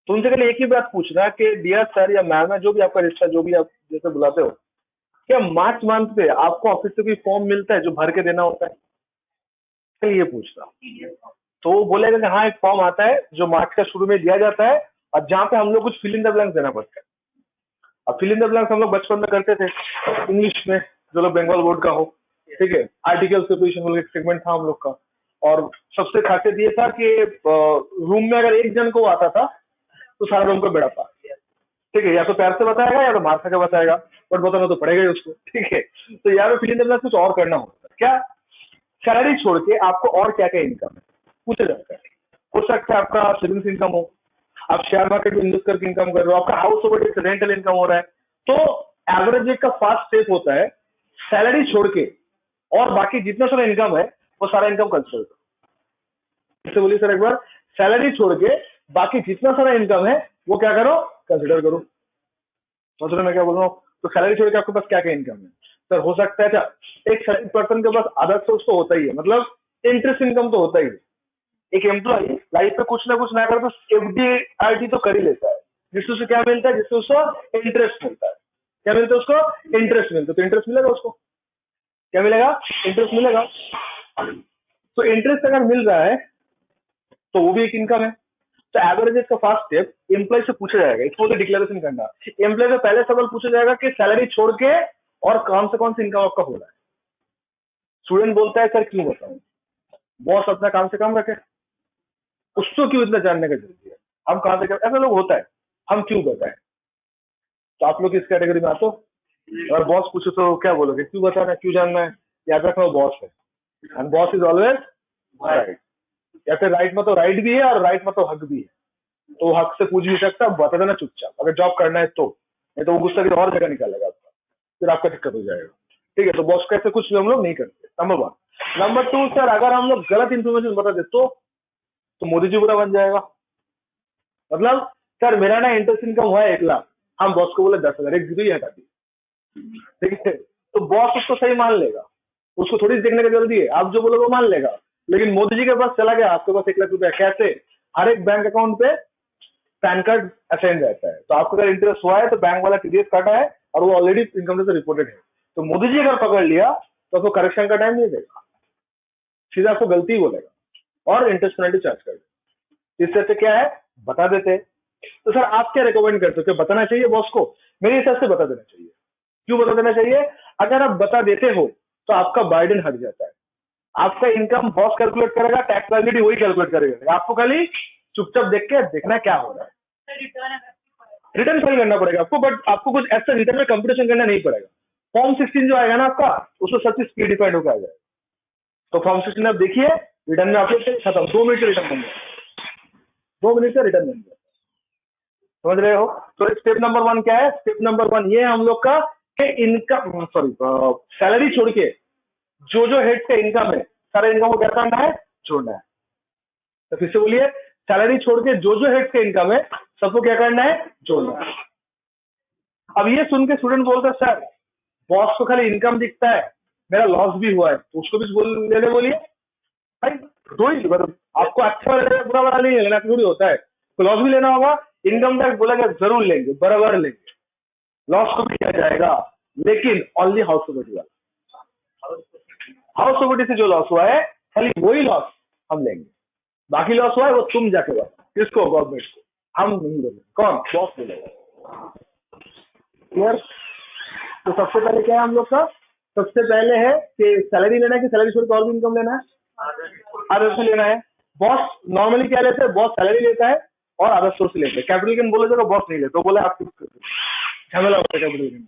तो उनसे पहले एक ही बात पूछना कि डियर सर या मैम है, जो भी आपका रिश्ता, जो भी आप जैसे बुलाते हो, क्या मार्च मंथ पे आपको ऑफिस से कोई फॉर्म मिलता है जो भर के देना होता है? ये पूछना, तो वो बोलेगा कि हाँ एक फॉर्म आता है जो मार्च का शुरू में दिया जाता है, और जहाँ पे हम लोग कुछ फिल इन द ब्लैंक्स देना पड़ता है। अब फिल इन द ब्लैंक्स हम लोग बचपन में करते थे इंग्लिश में, जो लोग बंगाल बोर्ड का हो, ठीक है। आर्टिकल प्रिपरेशन एक सेगमेंट था हम लोग का, और सबसे खासियत ये था कि रूम में अगर एक जन को आता था तो सारा रूम का बेड़ा था, ठीक है। या तो प्यार से बताएगा या तो मार खा के बताएगा, बट बताना तो पड़ेगा ही उसको, ठीक है। तो यार वो फिल इन द ब्लैंक्स कुछ और करना होता है क्या? सैलरी छोड़ के आपको और क्या क्या इनकम है पूछा जाता है। हो सकता है आपका सेविंग्स इनकम हो, आप शेयर मार्केट में इन्वेस्ट करके इनकम कर रहे हो, आपका house over tax rental income हो रहा है। तो एवरेज एक का फर्स्ट स्टेप होता है सैलरी छोड़ के और बाकी जितना सारा इनकम है वो सारा इनकम कंसिडर करो, इससे बोलिए सर एक बार, सैलरी छोड़ के बाकी जितना सारा इनकम है वो क्या करो, कंसिडर करो। समझ रहे मैं क्या बोल रहा हूँ? तो सैलरी छोड़ के आपके पास क्या क्या इनकम है सर? हो सकता है क्या एक सैलरी पर्सन के पास अदर सोर्स तो होता ही है, मतलब इंटरेस्ट इनकम तो होता ही है। एक एम्प्लॉय लाइफ में कुछ ना कर तो FD तो कर ही लेता है, जिससे उसे क्या मिलता है, जिससे उसको इंटरेस्ट मिलता है। क्या मिलता है उसको? इंटरेस्ट मिलता है। तो इंटरेस्ट मिलेगा उसको, क्या मिलेगा? इंटरेस्ट मिलेगा। तो इंटरेस्ट अगर मिल रहा है तो वो भी एक इनकम है। तो एवरेज का फर्स्ट स्टेप एम्प्लॉय से पूछा जाएगा, इसको तो डिक्लेरेशन करना। एम्प्लॉय से पहले सवाल पूछा जाएगा कि सैलरी छोड़ के और कौन से इनकम आपका हो रहा है। स्टूडेंट बोलता है सर क्यों बताऊं, बॉस अपना काम से काम रखे, उसको क्यों इतना जानने की जरूरत है, हम कहां से ऐसा लोग होता है, हम क्यों बताएं? तो आप लोग इस कैटेगरी में आते हो। अगर बॉस पूछे तो क्या बोलोगे, क्यों बताना, क्यों जानना है? याद रखना बॉस है, and boss is always right. या फिर राइट में तो राइट भी है और राइट में तो हक भी है, तो हक से पूछ भी सकता, बता देना चुपचाप, अगर जॉब करना है तो, नहीं तो वो गुस्सा की और जगह निकालेगा आपका, फिर आपका दिक्कत हो जाएगा। ठीक है, तो बॉस का ऐसे कुछ भी हम लोग नहीं करते, नंबर 1। नंबर 2 सर, अगर हम लोग गलत इन्फॉर्मेशन बता दे तो मोदी जी बुरा बन जाएगा। मतलब सर मेरा ना इंटरेस्ट इनकम हुआ है 1 लाख, हम बॉस को बोले 10,000, एक जीरो ही हटा दी, ठीक है, तो बॉस उसको सही मान लेगा, उसको थोड़ी देखने की जरूरत है, आप जो बोलोगे वो मान लेगा। लेकिन मोदी जी के पास चला गया, आपके पास 1 लाख रुपया, कैसे? हर एक बैंक अकाउंट पे पैन कार्ड असाइन रहता है, तो आपको अगर इंटरेस्ट हुआ है तो बैंक वाला TDS काटा है और वो ऑलरेडी इनकम टैक्स रिपोर्टेड है। तो मोदी जी अगर पकड़ लिया तो आपको करेक्शन का टाइम नहीं देगा, सीधा आपको गलती बोलेगा और इंटरेस्ट पेनल्टी चार्ज कर देगा। इससे अच्छा क्या है, बता देते। तो सर आप क्या रिकमेंड करते हो, क्या बताना चाहिए बॉस को? मेरे हिसाब से बता देना चाहिए। क्यों बता देना चाहिए? अगर आप बता देते हो तो आपका बर्डन हट जाता है, आपका इनकम बॉस कैलकुलेट करेगा, टैक्स लायबिलिटी वही कैलकुलेट करेगा, आपको खाली चुपचाप देख के देखना क्या हो रहा है। रिटर्न फाइल करना पड़ेगा आपको, बट आपको कुछ ऐसा रिटर्न में कंप्यूटेशन करना नहीं पड़ेगा। फॉर्म 16 जो आएगा ना आपका, उसमें सब चीज प्री डिफाइंड होकर आ जाएगा। तो फॉर्म 16 आप देखिए, रिटर्न में आपको खत्म, 2 मिनट का रिटर्न बन जाएगा, 2 मिनट का रिटर्न बन जाएगा। समझ रहे हो? तो स्टेप नंबर 1 क्या है? स्टेप नंबर 1 ये है हम लोग का कि इनकम सैलरी छोड़ के जो हेड का इनकम है, सारा इनकम को क्या करना है? छोड़ना है। तो फिर से बोलिए, सैलरी छोड़ के जो हेड का इनकम है सबको क्या करना है? जोड़ना है। अब ये सुन के स्टूडेंट बोलता है सर बॉस को खाली इनकम दिखता है, मेरा लॉस भी हुआ है, तो उसको भी लेने बोलिए भाई, दो ही, मतलब आपको अच्छा वाला लेना, बुरा वाला नहीं लेना, थोड़ी होता है, तो लॉस भी लेना होगा। इनकम टैक्स बोला गया जरूर लेंगे, बराबर लेंगे, लॉस को भी किया जाएगा, लेकिन ओनली हाउस प्रॉपर्टी वाला, हाउस प्रॉपर्टी से जो लॉस हुआ है खाली वही लॉस हम लेंगे, बाकी लॉस हुआ है वो तुम जाके बता, किसको? गवर्नमेंट को, हम नहीं बोलेंगे। कौन? बॉस बोलेगा। क्लियर? तो सबसे पहले क्या है हम लोग का? सबसे पहले है कि सैलरी लेना है कि सैलरी छोड़ के और भी इनकम लेना है? अदर से लेना है। बॉस नॉर्मली क्या लेते हैं? बॉस सैलरी लेता है और अदर सोर्स से लेते हैं। कैपिटल गेन बोले तो बॉस नहीं लेते, तो बोले आप झमेला होता है कैपिटल गेन।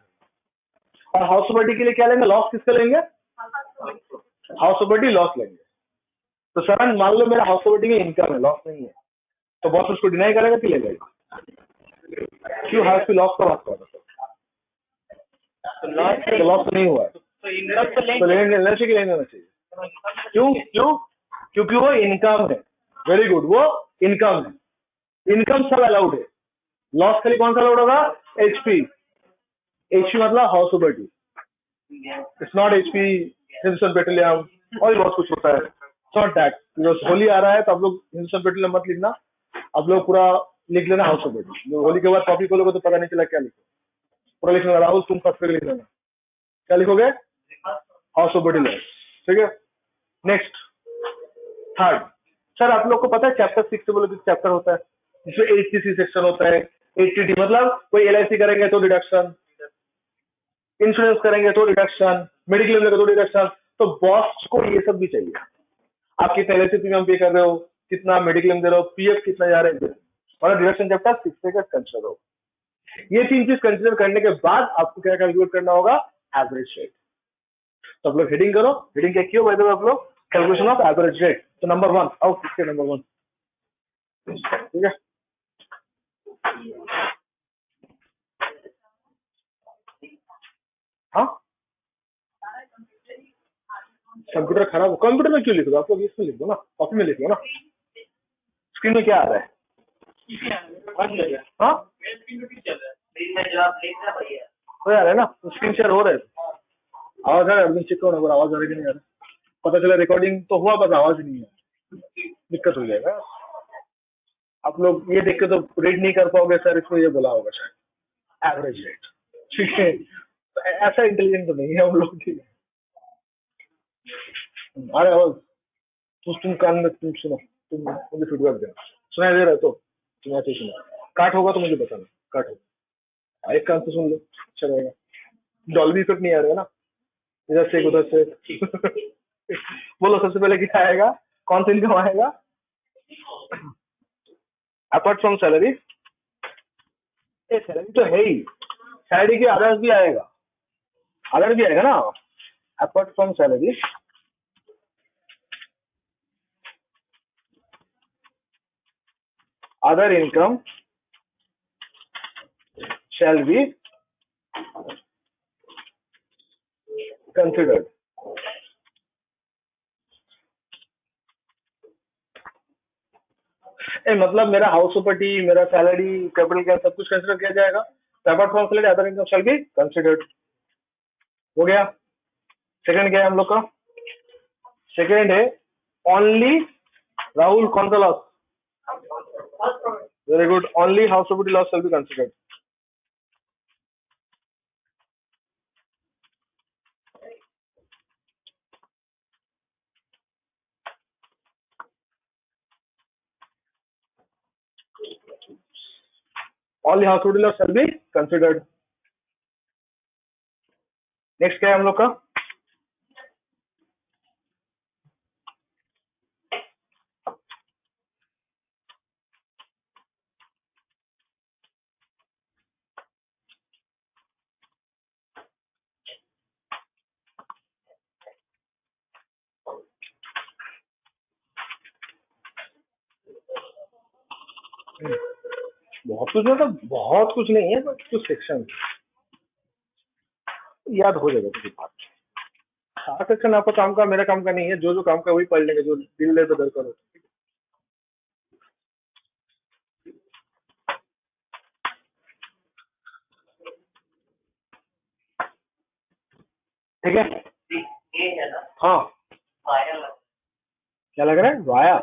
और हाउस प्रॉपर्टी के लिए क्या लेंगे? लॉस किसका लेंगे? हाउस प्रॉपर्टी लॉस लेंगे। तो सर मान लो मेरा हाउस प्रॉपर्टी में इनकम है, लॉस नहीं है, तो बॉस उसको डिनाई करेगा कि ले लेगा? क्यों? हाउस की लॉस का बात कर रहा है, लॉस नहीं हुआ है तो लेना चाहिए, लेना चाहिए। क्यों? क्योंकि वो इनकम है। वेरी गुड, वो इनकम है, इनकम सब अलाउड है, लॉस के लिए कौन सा अलाउड होगा? HP मतलब house property, it's not HP Hindustan petroleum और बहुत कुछ होता है, नॉट दैट। होली आ रहा है तो आप लोग हिंदुस्तान पेट्रोलियम मत लिखना, आप लोग पूरा लिख लेना हाउस प्रॉपर्टी। होली के बाद कॉपी खोलोगे तो पता नहीं चला क्या लिखो, पूरा लिखना। राहुल तुम फर्स्ट पे लिख लेना, क्या लिखोगे? हाउस प्रॉपर्टी लॉस, ठीक है। नेक्स्ट, थर्ड, सर आप लोग को पता है चैप्टर 6 से बोले चैप्टर होता है जिसमें 80C सेक्शन होता है। 80D मतलब कोई LIC करेंगे तो डिडक्शन, इंश्योरेंस करेंगे तो डिडक्शन, मेडिक्लेम लेंगे तो डिडक्शन। तो बॉस को ये सब भी चाहिए, आप कितना LIC प्रीमियम पे कर रहे हो, कितना मेडिक्लेम दे रहे हो, PF कितना जा रहा है, और डिडक्शन चैप्टर 6 से कंसिडर हो। ये 3 चीज कंसिडर करने के बाद आपको क्या कैलकुलेट करना होगा? Average rate. तो आप लोग हेडिंग करो, हेडिंग क्या क्यों भाई आप लोग? Calculation of average rate. तो नंबर 1 आओ, किसके नंबर 1? ठीक है, हाँ कंप्यूटर खराब हो, कंप्यूटर में क्यों लिख दो, आप लोग इसमें लिख दो ना, कॉपी में लिख लो ना। स्क्रीन में क्या आ रहा है? हाँ दिन में जो आप लिख रहे हैं भैया हो जा रहा है ना, स्क्रीन शेयर हो रहा है। आवाज आ रहा है? अभी चेक करो ना, आवाज आ रही है कि नहीं आ रहा है। पता चला रिकॉर्डिंग तो हुआ बस आवाज नहीं है, दिक्कत हो जाएगा। आप लोग ये देख के तो रीड नहीं कर पाओगे सर, इसको ये बोला होगा शायद एवरेज रेट, ठीक है। तो ऐसा इंटेलिजेंट तो नहीं है हम लोग, ठीक है। अरे आवाज तुम कान में तुम सुनो, तुम मुझे फीडबैक देना, सुनाई दे रहा है तो तुम ऐसे सुनो, काट होगा तो मुझे बताना, काट होगा एक कान से सुन लो, अच्छा रहेगा। डॉल्बी इफेक्ट नहीं आ रहा है ना, इधर से उधर से। बोलो सबसे पहले क्या आएगा, कौन सा इनकम आएगा अपार्ट फ्रॉम सैलरी? सैलरी तो है ही, सैलरी के अदर्स भी आएगा, अदर भी आएगा ना, apart from salary other income shall be considered. मतलब मेरा हाउस प्रॉपर्टी, मेरा सैलरी, कैपिटल गेन सब कुछ कंसिडर किया जाएगा। Apart from salary other income shall be considered. हो गया। सेकंड क्या है हम लोग का? सेकंड है ओनली, राहुल कौन सा loss? Very good, only house property loss shall be considered. Only house property loss shall be considered. Next क्या है हम लोग का? बहुत कुछ मतलब बहुत कुछ नहीं है, बट कुछ सेक्शन याद हो जाएगा किसी बात। सारा सेक्शन आपका काम का मेरा काम का नहीं है, जो जो काम का वही पढ़ लेंगे, जो दिल ले बदल करो। ठीक है, ये है ना हाँ वाया क्या लग रहा है? वाया,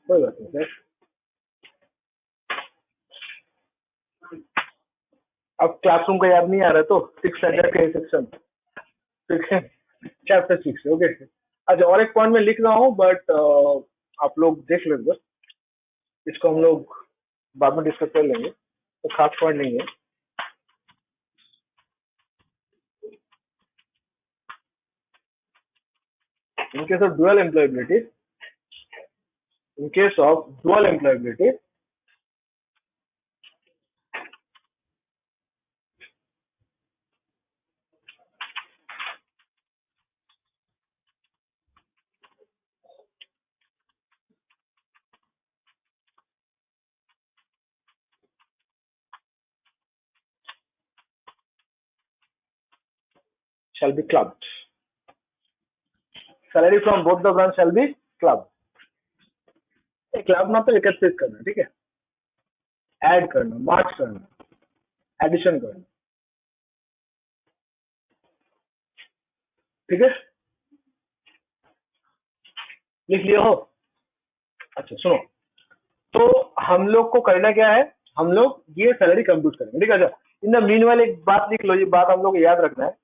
कोई बात नहीं सर। अब क्लासरूम का याद नहीं आ रहा तो 6 सब्जेक्ट का सेक्शन, ठीक है, चैप्टर 6। ओके, अच्छा और एक पॉइंट में लिख रहा हूँ, बट आप लोग देख लेंगे, इसको हम लोग बाद में डिस्कस कर लेंगे, तो खास पॉइंट नहीं है। In case of dual employability, in case of dual employability, shall be clubbed. Salary from both the branch shall be clubbed. Club मतलब एकत्रित करना, ठीक है, ऐड करना, मार्च करना, एडिशन करना, ठीक है, लिख लिया हो? अच्छा सुनो, तो हम लोग को करना क्या है, हम लोग ये सैलरी कंप्यूट करेंगे, ठीक है। अच्छा इन द मीन वाले एक बात लिख लो, ये बात हम लोग को याद रखना है।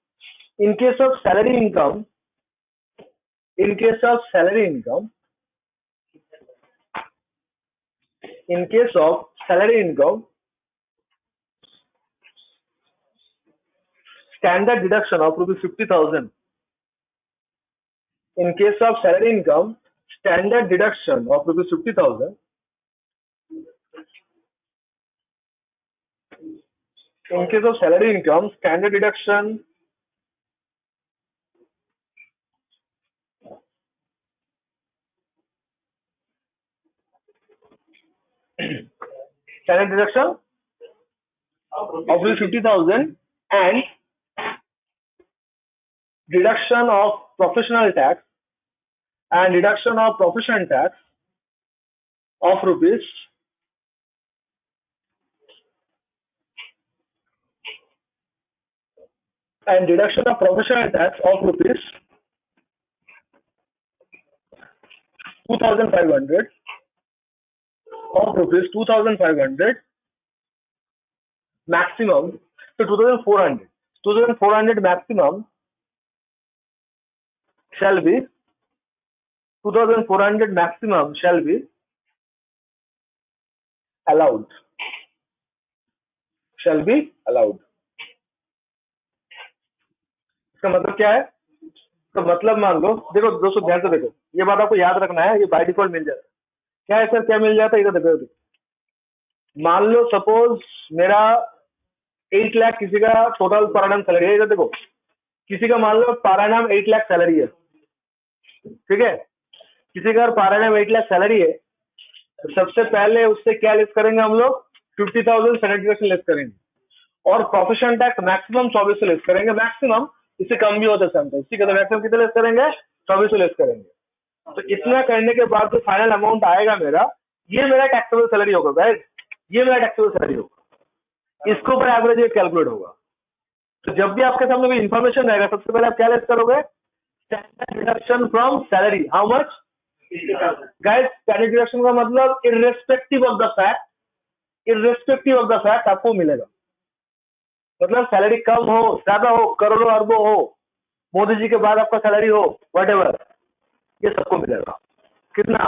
In case of salary income, in case of salary income, in case of salary income, standard deduction of ₹50,000. In case of salary income, standard deduction of ₹50,000. In case of salary income, standard deduction of ₹50,000 and deduction of professional tax and deduction of profession tax of rupees 2,500 maximum to 2,400 maximum shall be 2,400 maximum shall be allowed इसका मतलब क्या है? तो मतलब मान लो, देखो दोस्तों ध्यान से देखो, ये बात आपको याद रखना है, ये बाय डिफॉल्ट मिल जाता है। क्या है सर, क्या मिल जाता है इधर देखो। मान लो सपोज मेरा 8 लाख किसी का टोटल पर एनम सैलरी है, इधर देखो किसी का मान लो पर एनम 8 लाख सैलरी है, ठीक है, किसी का पर एनम 8 लाख सैलरी है, तो सबसे पहले उससे क्या लेस करेंगे हम लोग? 50,000 सैलरी डिडक्शन लेस करेंगे और प्रोफेशन टैक्स मैक्सिमम 2400 लेस करेंगे, मैक्सिमम, इससे कम भी होता है समटाइम, ठीक है, तो मैक्सिमम कितना लेस करेंगे? 2400 लेस करेंगे। तो इतना करने के बाद जो फाइनल अमाउंट आएगा मेरा, ये मेरा टैक्सेबल सैलरी होगा गाइस, ये मेरा टैक्सेबल सैलरी होगा, इसके ऊपर एवरेज रेट कैलकुलेट होगा। तो जब भी आपके सामने कोई इन्फॉर्मेशन रहेगा, सबसे पहले आप क्या लेस करोगे? Standard deduction from salary, how much guys? Standard deduction का मतलब इररेस्पेक्टिव ऑफ द फैक्ट आपको मिलेगा। मतलब सैलरी कम हो, ज्यादा हो, करोड़ों अरबों हो, मोदी जी के बाद आपका सैलरी हो, व्हाटएवर, ये सबको मिलेगा। कितना?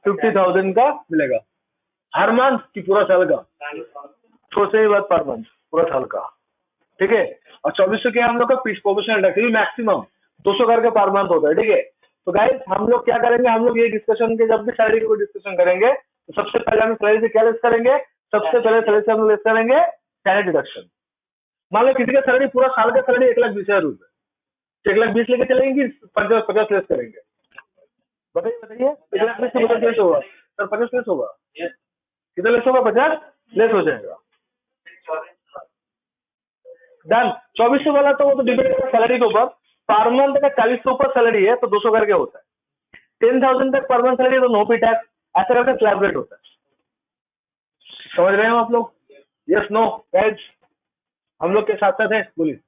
50,000 का मिलेगा हर मंथ की पूरा साल का? सोचने की बात, पर मंथ, पूरा साल का, ठीक है। और 2400 के हम लोग का प्रोपोर्शनल टैक्स मैक्सिमम 200 करके पर मंथ होता है, ठीक है। तो गाइस हम लोग क्या करेंगे, हम लोग ये डिस्कशन के जब भी सैलरी को डिस्कशन करेंगे तो सबसे पहले हम सैलरी से क्या लेस करेंगे? सबसे पहले सैलरी से हम लेस करेंगे स्टैंडर्ड डिडक्शन। मान लो किसी का सैलरी पूरा साल का सैलरी 1,20,000 रुपए, 1,20,000 लेके चलेंगे, 50 लेस करेंगे, बताइए 1,20,000 से 50 लेस होगा सर? 50 लेस होगा, कितना लेस होगा? 50 लेस हो जाएगा, डन। 2400 वाला तो वो तो डिपेंड करता है सैलरी के ऊपर, पर मंथ का 40 के ऊपर सैलरी है तो 200 करके होता है, 10,000 तक पर मंथ सैलरी तो नो पे टैक्स, ऐसा करके स्लैब रेट होता है। समझ रहे हो आप लोग? यस नो गाइस, हम लोग के साथ साथ है, बोलिए।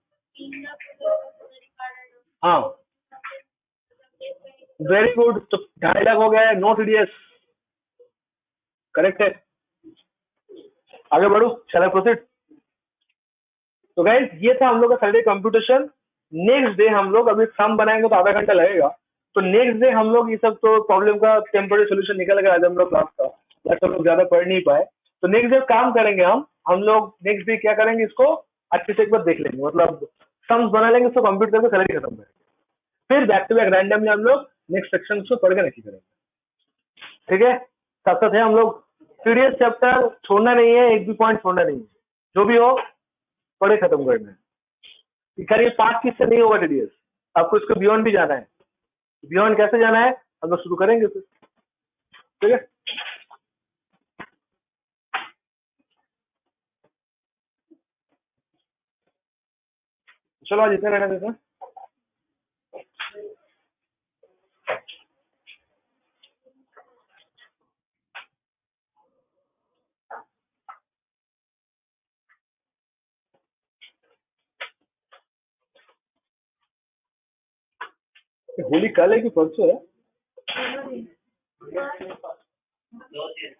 हाँ वेरी गुड, तो 2.5 लाख हो गया है, नो टीडीएस, करेक्ट है। आगे बढ़ो, शैल आई प्रोसीड? तो गाइस ये था हम लोग का सैलरी कंप्यूटेशन। नेक्स्ट डे हम लोग, अभी सम बनाएंगे तो आधा घंटा लगेगा, तो नेक्स्ट डे हम लोग ये सब तो प्रॉब्लम का टेम्पररी सोल्यूशन निकल गया आज हम लोग क्लास का, हम लोग ज्यादा पढ़ नहीं पाए। तो नेक्स्ट डे काम करेंगे हम लोग नेक्स्ट डे क्या करेंगे, इसको अच्छे से एक बार देख लेंगे, मतलब सम्स बना लेंगे, इसको कंप्यूट करके सैलरी खत्म करेंगे, फिर बैक टू बैक रैंडमली हम लोग नेक्स्ट सेक्शन को पढ़ के नहीं करेंगे, ठीक है। साथ साथ है हम लोग पीडीएफ चैप्टर छोड़ना नहीं है, एक भी पॉइंट छोड़ना नहीं है, जो भी हो पढ़े खत्म करना है। ये 5 किससे नहीं होगा टीडीएस, आपको इसको बियॉन्ड भी जाना है। बियॉन्ड कैसे जाना है हम लोग शुरू करेंगे फिर, ठीक है। चलो आज इतना रहना देते हैं। होली कल है कि परसों है? 2 दिन